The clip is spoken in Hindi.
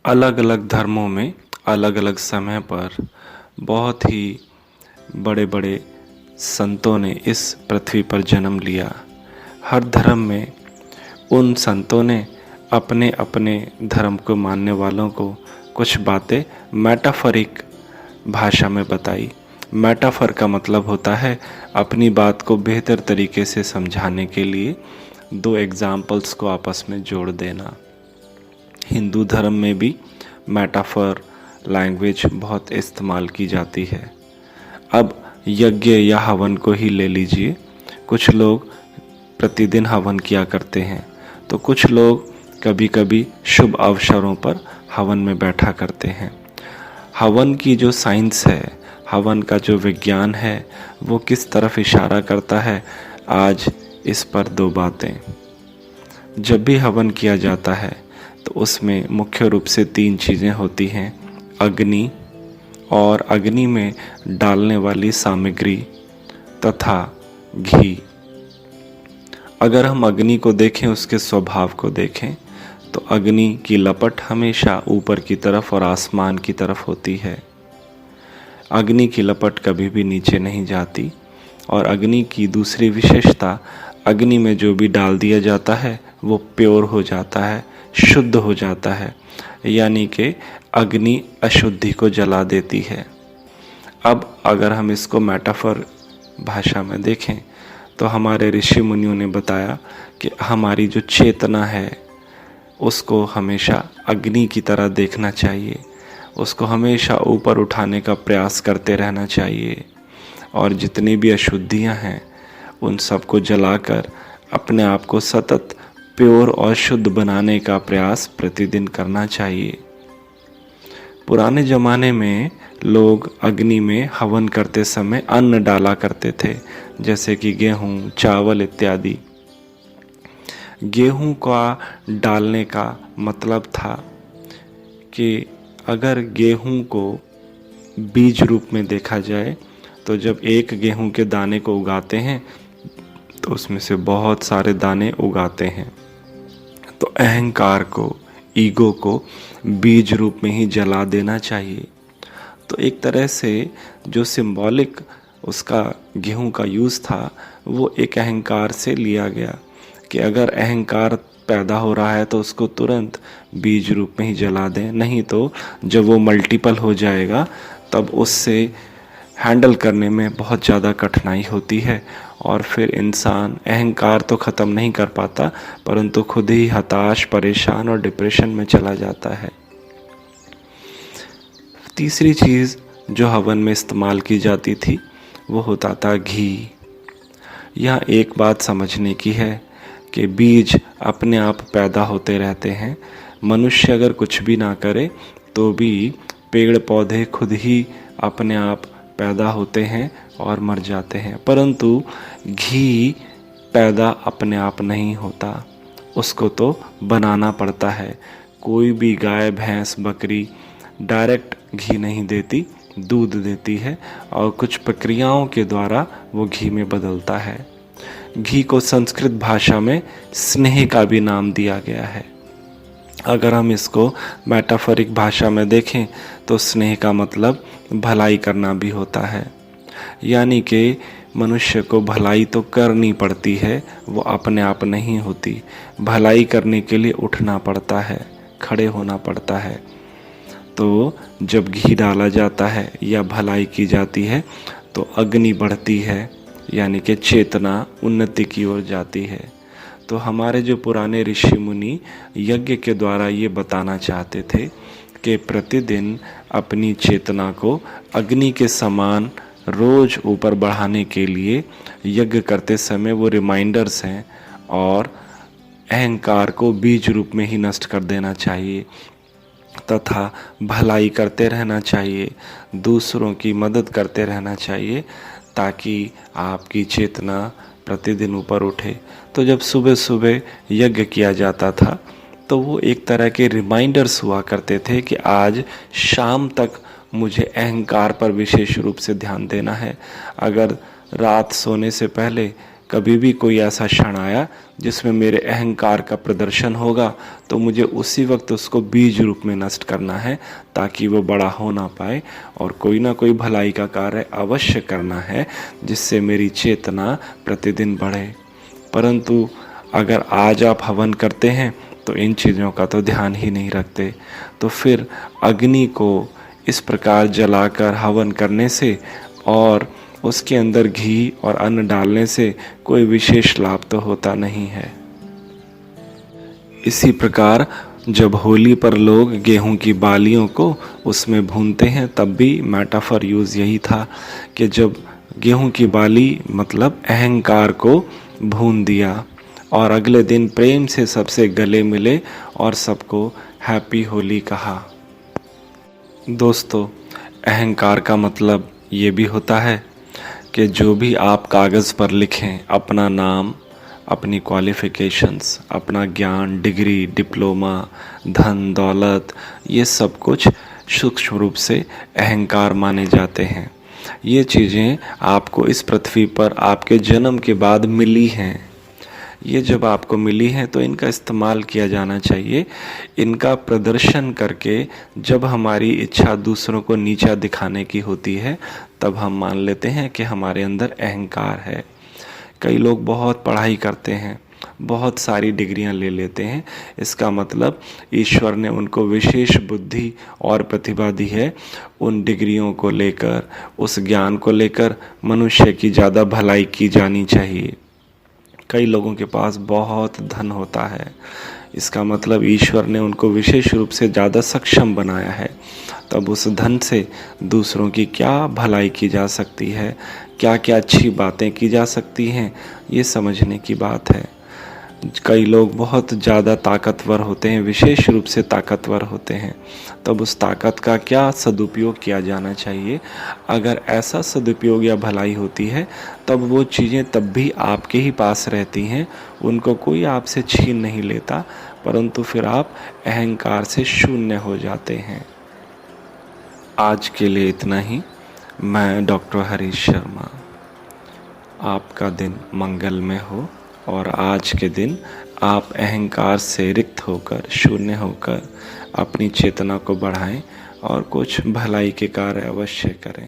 अलग अलग धर्मों में अलग अलग समय पर बहुत ही बड़े बड़े संतों ने इस पृथ्वी पर जन्म लिया। हर धर्म में उन संतों ने अपने अपने धर्म को मानने वालों को कुछ बातें मेटाफरिक भाषा में बताई। मेटाफर का मतलब होता है अपनी बात को बेहतर तरीके से समझाने के लिए दो एग्जाम्पल्स को आपस में जोड़ देना। हिंदू धर्म में भी मेटाफर लैंग्वेज बहुत इस्तेमाल की जाती है। अब यज्ञ या हवन को ही ले लीजिए। कुछ लोग प्रतिदिन हवन किया करते हैं, तो कुछ लोग कभी कभी शुभ अवसरों पर हवन में बैठा करते हैं। हवन की जो साइंस है, हवन का जो विज्ञान है, वो किस तरफ इशारा करता है, आज इस पर दो बातें। जब भी हवन किया जाता है तो उसमें मुख्य रूप से तीन चीज़ें होती हैं: अग्नि और अग्नि में डालने वाली सामग्री तथा घी। अगर हम अग्नि को देखें, उसके स्वभाव को देखें, तो अग्नि की लपट हमेशा ऊपर की तरफ और आसमान की तरफ होती है। अग्नि की लपट कभी भी नीचे नहीं जाती। और अग्नि की दूसरी विशेषता, अग्नि में जो भी डाल दिया जाता है वो प्योर हो जाता है, शुद्ध हो जाता है, यानी कि अग्नि अशुद्धि को जला देती है। अब अगर हम इसको मेटाफर भाषा में देखें तो हमारे ऋषि मुनियों ने बताया कि हमारी जो चेतना है उसको हमेशा अग्नि की तरह देखना चाहिए, उसको हमेशा ऊपर उठाने का प्रयास करते रहना चाहिए, और जितनी भी अशुद्धियां हैं उन सबको जलाकर अपने आप को सतत प्योर और शुद्ध बनाने का प्रयास प्रतिदिन करना चाहिए। पुराने ज़माने में लोग अग्नि में हवन करते समय अन्न डाला करते थे, जैसे कि गेहूँ, चावल इत्यादि। गेहूँ का डालने का मतलब था कि अगर गेहूँ को बीज रूप में देखा जाए तो जब एक गेहूँ के दाने को उगाते हैं तो उसमें से बहुत सारे दाने उगाते हैं, तो अहंकार को, ईगो को बीज रूप में ही जला देना चाहिए। तो एक तरह से जो सिंबॉलिक उसका गेहूं का यूज़ था वो एक अहंकार से लिया गया कि अगर अहंकार पैदा हो रहा है तो उसको तुरंत बीज रूप में ही जला दें, नहीं तो जब वो मल्टीपल हो जाएगा तब उससे हैंडल करने में बहुत ज़्यादा कठिनाई होती है और फिर इंसान अहंकार तो ख़त्म नहीं कर पाता परंतु खुद ही हताश, परेशान और डिप्रेशन में चला जाता है। तीसरी चीज़ जो हवन में इस्तेमाल की जाती थी वो होता था घी। यह एक बात समझने की है कि बीज अपने आप पैदा होते रहते हैं। मनुष्य अगर कुछ भी ना करे तो भी पेड़ पौधे खुद ही अपने आप पैदा होते हैं और मर जाते हैं, परंतु घी पैदा अपने आप नहीं होता, उसको तो बनाना पड़ता है। कोई भी गाय, भैंस, बकरी डायरेक्ट घी नहीं देती, दूध देती है और कुछ प्रक्रियाओं के द्वारा वो घी में बदलता है। घी को संस्कृत भाषा में स्नेह का भी नाम दिया गया है। अगर हम इसको मेटाफरिक भाषा में देखें तो स्नेह का मतलब भलाई करना भी होता है, यानी कि मनुष्य को भलाई तो करनी पड़ती है, वो अपने आप नहीं होती। भलाई करने के लिए उठना पड़ता है, खड़े होना पड़ता है। तो जब घी डाला जाता है या भलाई की जाती है तो अग्नि बढ़ती है, यानी कि चेतना उन्नति की ओर जाती है। तो हमारे जो पुराने ऋषि मुनि यज्ञ के द्वारा ये बताना चाहते थे कि प्रतिदिन अपनी चेतना को अग्नि के समान रोज ऊपर बढ़ाने के लिए यज्ञ करते समय वो रिमाइंडर्स हैं, और अहंकार को बीज रूप में ही नष्ट कर देना चाहिए तथा भलाई करते रहना चाहिए, दूसरों की मदद करते रहना चाहिए ताकि आपकी चेतना प्रतिदिन ऊपर उठे। तो जब सुबह सुबह यज्ञ किया जाता था तो वो एक तरह के रिमाइंडर्स हुआ करते थे कि आज शाम तक मुझे अहंकार पर विशेष रूप से ध्यान देना है। अगर रात सोने से पहले कभी भी कोई ऐसा क्षण आया जिसमें मेरे अहंकार का प्रदर्शन होगा तो मुझे उसी वक्त उसको बीज रूप में नष्ट करना है, ताकि वो बड़ा हो ना पाए। और कोई ना कोई भलाई का कार्य अवश्य करना है जिससे मेरी चेतना प्रतिदिन बढ़े। परंतु अगर आज आप हवन करते हैं तो इन चीज़ों का तो ध्यान ही नहीं रखते, तो फिर अग्नि को इस प्रकार जलाकर हवन करने से और उसके अंदर घी और अन्न डालने से कोई विशेष लाभ तो होता नहीं है। इसी प्रकार जब होली पर लोग गेहूं की बालियों को उसमें भूनते हैं, तब भी मेटाफर यूज़ यही था कि जब गेहूं की बाली मतलब अहंकार को भून दिया और अगले दिन प्रेम से सबसे गले मिले और सबको हैप्पी होली कहा। दोस्तों, अहंकार का मतलब ये भी होता है कि जो भी आप कागज़ पर लिखें, अपना नाम, अपनी क्वालिफ़िकेशंस, अपना ज्ञान, डिग्री, डिप्लोमा, धन दौलत, ये सब कुछ सूक्ष्म रूप से अहंकार माने जाते हैं। ये चीज़ें आपको इस पृथ्वी पर आपके जन्म के बाद मिली हैं। ये जब आपको मिली हैं तो इनका इस्तेमाल किया जाना चाहिए। इनका प्रदर्शन करके जब हमारी इच्छा दूसरों को नीचा दिखाने की होती है तब हम मान लेते हैं कि हमारे अंदर अहंकार है। कई लोग बहुत पढ़ाई करते हैं, बहुत सारी डिग्रियां ले लेते हैं, इसका मतलब ईश्वर ने उनको विशेष बुद्धि और प्रतिभा दी है। उन डिग्रियों को लेकर, उस ज्ञान को लेकर मनुष्य की ज़्यादा भलाई की जानी चाहिए। कई लोगों के पास बहुत धन होता है, इसका मतलब ईश्वर ने उनको विशेष रूप से ज़्यादा सक्षम बनाया है। तब उस धन से दूसरों की क्या भलाई की जा सकती है, क्या क्या अच्छी बातें की जा सकती हैं, ये समझने की बात है। कई लोग बहुत ज़्यादा ताकतवर होते हैं, विशेष रूप से ताकतवर होते हैं, तब उस ताकत का क्या सदुपयोग किया जाना चाहिए। अगर ऐसा सदुपयोग या भलाई होती है तब वो चीज़ें तब भी आपके ही पास रहती हैं, उनको कोई आपसे छीन नहीं लेता, परंतु फिर आप अहंकार से शून्य हो जाते हैं। आज के लिए इतना ही। मैं डॉक्टर हरीश शर्मा। आपका दिन मंगलमय हो और आज के दिन आप अहंकार से रिक्त होकर, शून्य होकर अपनी चेतना को बढ़ाएं और कुछ भलाई के कार्य अवश्य करें।